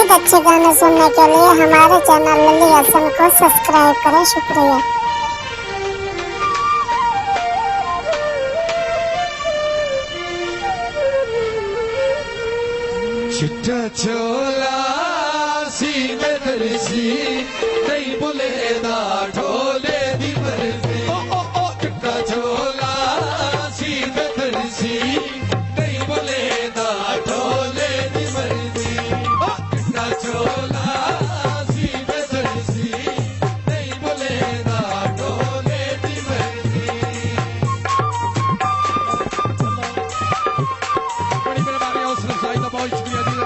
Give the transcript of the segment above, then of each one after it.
मजीद अच्छे गाने सुनने के लिए हमारे चैनल लली हसन को सब्सक्राइब करें। शुक्रिया। चिट्टा चोला सीने दर्जी नहीं बोले दा ढोले दी मर्जी। ओ चिट्टा चोला सीने दर्जी नहीं बोले दा ढोले दी मर्जी। चिट्टा चोला सीने दर्जी नहीं बोले दा ढोले दी मर्जी। बड़ी मेहरबानी हौसला अफजाई का बहुत शुक्रिया जी।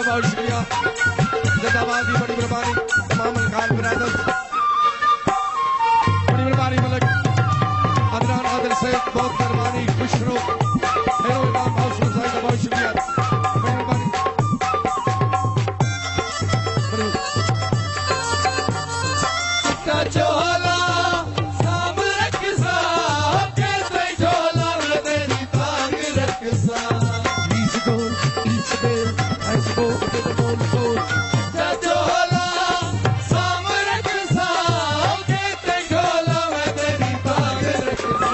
बहुत शुक्रिया जिंदाबाद। बड़ी मेहरबानी तमाम खान ब्रदर्स, बड़ी मेहरबानी मलिक अदनान आदिल से बहुत मेहरबानी। खुश रहो हेरो इनाम हौसला अफजाई का बहुत शुक्रिया। बड़ी मेहरबानी। चिट्टा चोला साम रखसा कैसे झोला में तेरी तांग रखसा। Easy goal, easy goal, nice goal, good goal, goal. Chitta chola saam rakhsa कैसे झोला में तेरी तांग रखसा।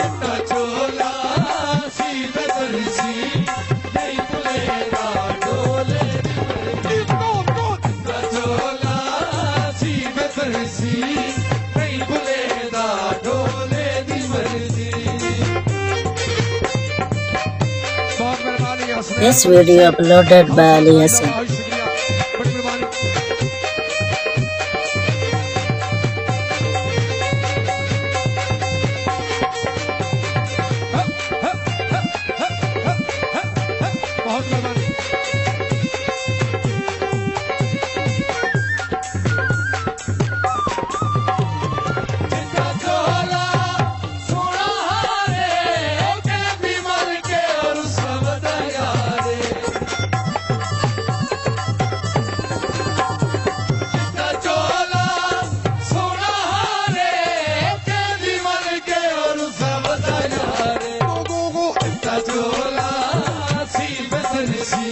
चिट्टा चोला सीने दर्जी नहीं बुलेगा ढोले दी मर्जी। चिट्टा चोला सीने दर्जी नहीं बुलेगा ढोले दी मर्जी। बहुत मेहरबानी Hasan. This video uploaded by Ali Hassan. बहुत शुक्रिया, बड़ी मेहरबानी। बहुत मेहरबानी। चिट्टा चोला सोना हारे के भी मर के और सब दयारे। चिट्टा चोला सोना हारे के भी मर के और सब दयारे। चिट्टा चोला सी बदरसी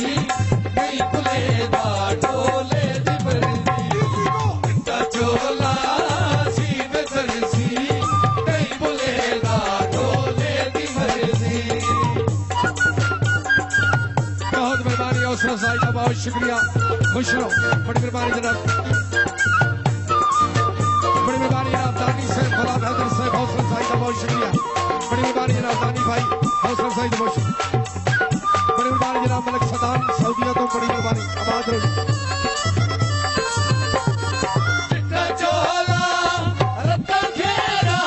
नहीं बुलेदा ढोले दी मर्जी। चिट्टा चोला सी बदरसी नहीं बुलेदा ढोले दी मर्जी। बहुत मेहरबानी हौसला अफजाई का बहुत शुक्रिया। खुश रहो, बड़ी मेहरबानी जनाब। बड़ी मेहरबानी जनाब दानी से फराद हैदर से हौसला अफजाई का बहुत शुक्रिया। बड़ी मेहरबानी जनाब दानी भाई हौसला अफजाई का बहुत शुक्रिया। बड़ी मेहरबानी जनाब मलिक सदान सऊदीया तो बड़ी मेहरबानी। आबाद रहो। चिट्टा चोला रत्ता घेरा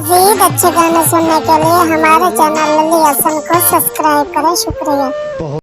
मज़ीद अच्छे गाने सुनने के लिए हमारे चैनल लली हसन को सब्सक्राइब करें। शुक्रिया।